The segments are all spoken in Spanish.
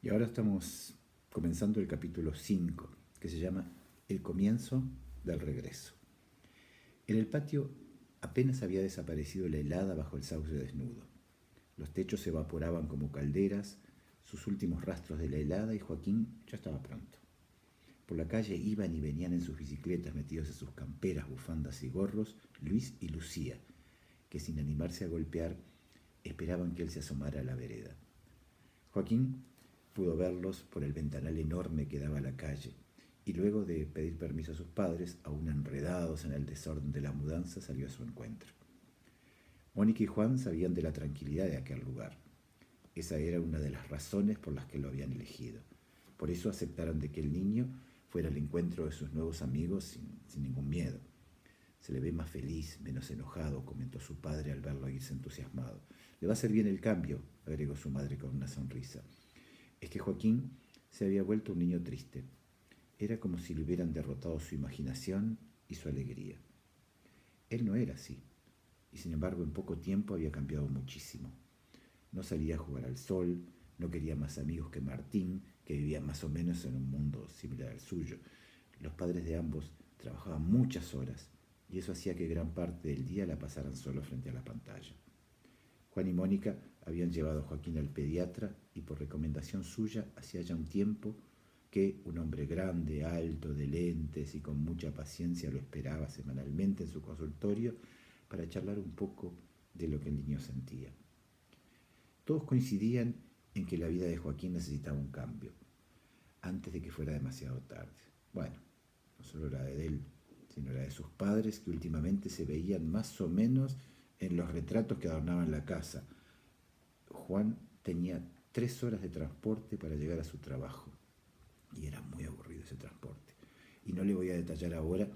Y ahora estamos comenzando el capítulo 5, que se llama El comienzo del regreso. En el patio apenas había desaparecido la helada bajo el sauce desnudo. Los techos se evaporaban como calderas, sus últimos rastros de la helada, y Joaquín ya estaba pronto. Por la calle iban y venían en sus bicicletas, metidos en sus camperas, bufandas y gorros, Luis y Lucía, que sin animarse a golpear, esperaban que él se asomara a la vereda. Joaquín pudo verlos por el ventanal enorme que daba a la calle, y luego de pedir permiso a sus padres, aún enredados en el desorden de la mudanza, salió a su encuentro. Mónica y Juan sabían de la tranquilidad de aquel lugar. Esa era una de las razones por las que lo habían elegido. Por eso aceptaron de que el niño fuera al encuentro de sus nuevos amigos sin ningún miedo. Se le ve más feliz, menos enojado, comentó su padre al verlo irse entusiasmado. Le va a hacer bien el cambio, agregó su madre con una sonrisa. Es que Joaquín se había vuelto un niño triste. Era como si le hubieran derrotado su imaginación y su alegría. Él no era así, y sin embargo en poco tiempo había cambiado muchísimo. No salía a jugar al sol, no quería más amigos que Martín, que vivía más o menos en un mundo similar al suyo. Los padres de ambos trabajaban muchas horas, y eso hacía que gran parte del día la pasaran solo frente a la pantalla. Juan y Mónica habían llevado a Joaquín al pediatra y por recomendación suya hacía ya un tiempo que un hombre grande, alto, de lentes y con mucha paciencia lo esperaba semanalmente en su consultorio para charlar un poco de lo que el niño sentía. Todos coincidían en que la vida de Joaquín necesitaba un cambio, antes de que fuera demasiado tarde. Bueno, no solo la de él, sino la de sus padres, que últimamente se veían más o menos en los retratos que adornaban la casa. Juan tenía 3 horas de transporte para llegar a su trabajo, y era muy aburrido ese transporte. Y no le voy a detallar ahora,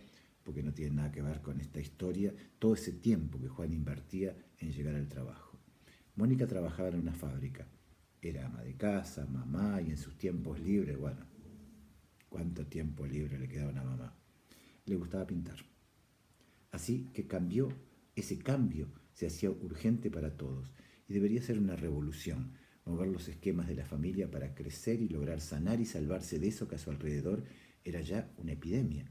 porque no tiene nada que ver con esta historia, todo ese tiempo que Juan invertía en llegar al trabajo. Mónica trabajaba en una fábrica. Era ama de casa, mamá, y en sus tiempos libres, bueno, ¿cuánto tiempo libre le quedaba a una mamá? Le gustaba pintar. Así que ese cambio se hacía urgente para todos, y debería ser una revolución, mover los esquemas de la familia para crecer y lograr sanar y salvarse de eso que a su alrededor era ya una epidemia,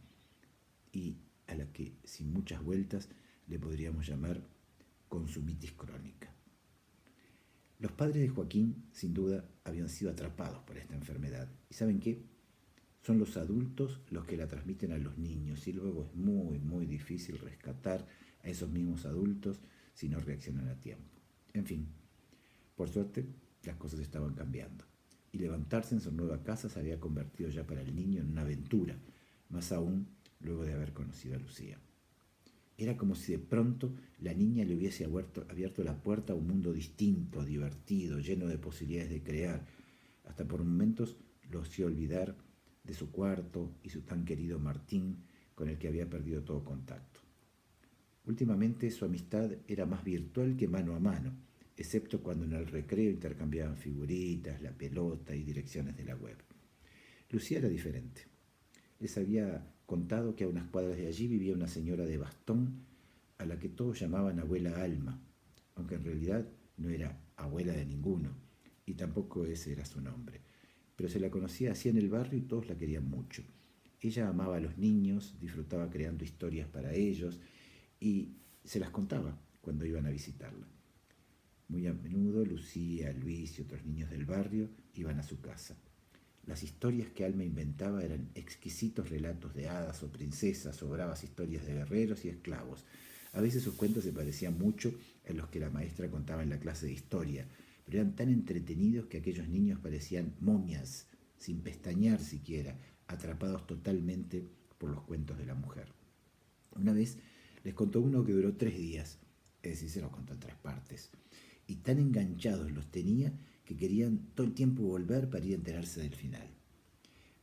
y a la que, sin muchas vueltas, le podríamos llamar consumitis crónica. Los padres de Joaquín, sin duda, habían sido atrapados por esta enfermedad. ¿Y saben qué? Son los adultos los que la transmiten a los niños, y luego es muy, muy difícil rescatar a esos mismos adultos si no reaccionan a tiempo. En fin, por suerte, las cosas estaban cambiando, y levantarse en su nueva casa se había convertido ya para el niño en una aventura, más aún luego de haber conocido a Lucía. Era como si de pronto la niña le hubiese abierto la puerta a un mundo distinto, divertido, lleno de posibilidades de crear. Hasta por momentos lo hacía olvidar de su cuarto y su tan querido Martín, con el que había perdido todo contacto. Últimamente su amistad era más virtual que mano a mano, excepto cuando en el recreo intercambiaban figuritas, la pelota y direcciones de la web. Lucía era diferente. Les había contado que a unas cuadras de allí vivía una señora de bastón a la que todos llamaban abuela Alma, aunque en realidad no era abuela de ninguno, y tampoco ese era su nombre. Pero se la conocía así en el barrio y todos la querían mucho. Ella amaba a los niños, disfrutaba creando historias para ellos y se las contaba cuando iban a visitarla. Muy a menudo Lucía, Luis y otros niños del barrio iban a su casa. Las historias que Alma inventaba eran exquisitos relatos de hadas o princesas o bravas historias de guerreros y esclavos. A veces sus cuentos se parecían mucho a los que la maestra contaba en la clase de historia, pero eran tan entretenidos que aquellos niños parecían momias, sin pestañear siquiera, atrapados totalmente por los cuentos de la mujer. Una vez les contó uno que duró 3 días, es decir, se los contó en 3 partes, y tan enganchados los tenía que querían todo el tiempo volver para ir a enterarse del final.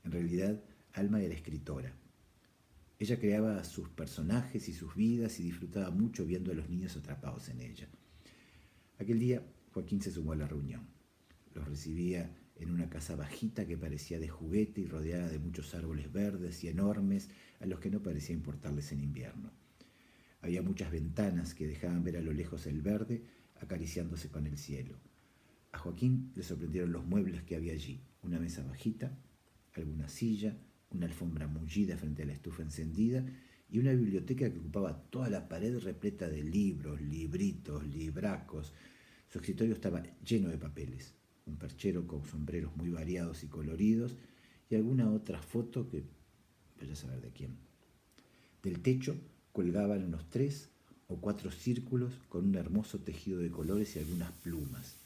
En realidad, Alma era escritora. Ella creaba sus personajes y sus vidas y disfrutaba mucho viendo a los niños atrapados en ella. Aquel día, Joaquín se sumó a la reunión. Los recibía en una casa bajita que parecía de juguete y rodeada de muchos árboles verdes y enormes a los que no parecía importarles en invierno. Había muchas ventanas que dejaban ver a lo lejos el verde acariciándose con el cielo. A Joaquín le sorprendieron los muebles que había allí, una mesa bajita, alguna silla, una alfombra mullida frente a la estufa encendida y una biblioteca que ocupaba toda la pared repleta de libros, libritos, libracos. Su escritorio estaba lleno de papeles, un perchero con sombreros muy variados y coloridos y alguna otra foto que vaya a saber de quién. Del techo colgaban unos 3 o 4 círculos con un hermoso tejido de colores y algunas plumas.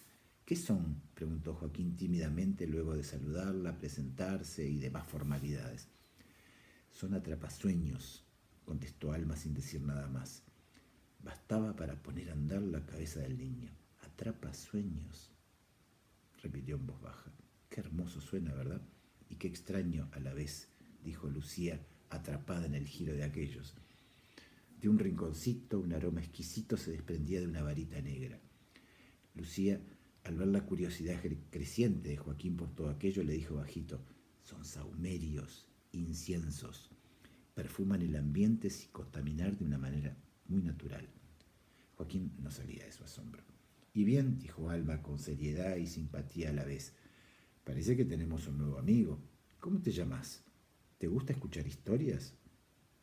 ¿Qué son?, preguntó Joaquín tímidamente luego de saludarla, presentarse y demás formalidades. Son atrapasueños, contestó Alma sin decir nada más. Bastaba para poner a andar la cabeza del niño. Atrapasueños, repitió en voz baja. Qué hermoso suena, ¿verdad? Y qué extraño a la vez, dijo Lucía, atrapada en el giro de aquellos. De un rinconcito, un aroma exquisito se desprendía de una varita negra. Lucía, al ver la curiosidad creciente de Joaquín por todo aquello, le dijo bajito: son sahumerios, inciensos. Perfuman el ambiente sin contaminar de una manera muy natural. Joaquín no salía de su asombro. Y bien, dijo Alma con seriedad y simpatía a la vez, parece que tenemos un nuevo amigo. ¿Cómo te llamas? ¿Te gusta escuchar historias?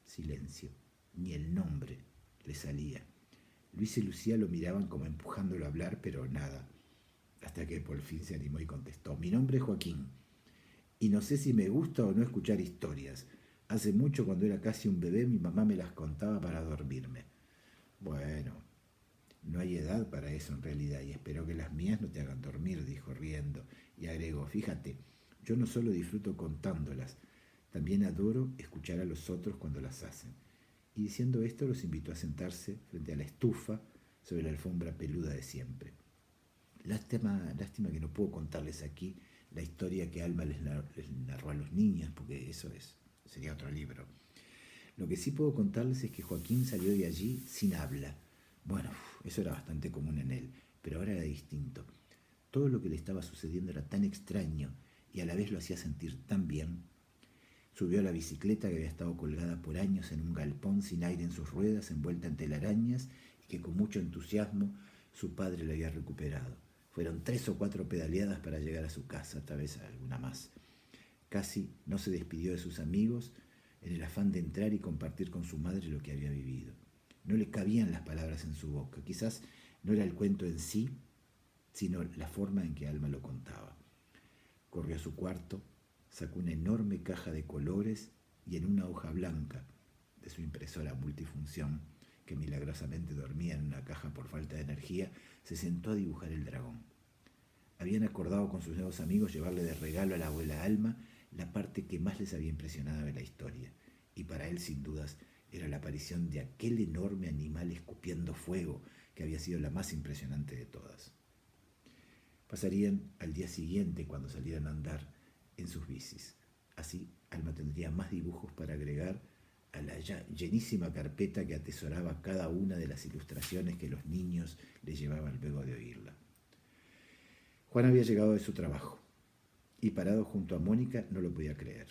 Silencio. Ni el nombre le salía. Luis y Lucía lo miraban como empujándolo a hablar, pero nada. Hasta que por fin se animó y contestó: mi nombre es Joaquín, y no sé si me gusta o no escuchar historias. Hace mucho, cuando era casi un bebé, mi mamá me las contaba para dormirme. Bueno, no hay edad para eso en realidad, y espero que las mías no te hagan dormir, dijo riendo, y agregó: fíjate, yo no solo disfruto contándolas, también adoro escuchar a los otros cuando las hacen. Y diciendo esto los invitó a sentarse frente a la estufa sobre la alfombra peluda de siempre. Lástima que no puedo contarles aquí la historia que Alma les narró a los niños, porque sería otro libro. Lo que sí puedo contarles es que Joaquín salió de allí sin habla. Bueno, eso era bastante común en él, pero ahora era distinto. Todo lo que le estaba sucediendo era tan extraño y a la vez lo hacía sentir tan bien. Subió a la bicicleta que había estado colgada por años en un galpón sin aire en sus ruedas, envuelta en telarañas, y que con mucho entusiasmo su padre le había recuperado. Fueron 3 o 4 pedaleadas para llegar a su casa, tal vez alguna más. Casi no se despidió de sus amigos en el afán de entrar y compartir con su madre lo que había vivido. No le cabían las palabras en su boca. Quizás no era el cuento en sí, sino la forma en que Alma lo contaba. Corrió a su cuarto, sacó una enorme caja de colores y en una hoja blanca de su impresora multifunción, que milagrosamente dormía en una caja por falta de energía, se sentó a dibujar el dragón. Habían acordado con sus nuevos amigos llevarle de regalo a la abuela Alma la parte que más les había impresionado de la historia, y para él, sin dudas, era la aparición de aquel enorme animal escupiendo fuego, que había sido la más impresionante de todas. Pasarían al día siguiente, cuando salieran a andar, en sus bicis. Así, Alma tendría más dibujos para agregar a la ya llenísima carpeta que atesoraba cada una de las ilustraciones que los niños le llevaban luego de oírla. Juan había llegado de su trabajo y, parado junto a Mónica, no lo podía creer.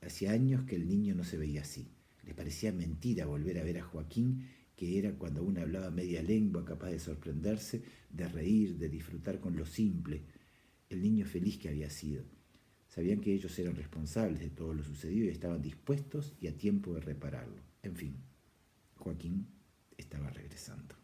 Hacía años que el niño no se veía así. Le parecía mentira volver a ver a Joaquín, que era, cuando uno hablaba media lengua, capaz de sorprenderse, de reír, de disfrutar con lo simple. El niño feliz que había sido. Sabían que ellos eran responsables de todo lo sucedido y estaban dispuestos y a tiempo de repararlo. En fin, Joaquín estaba regresando.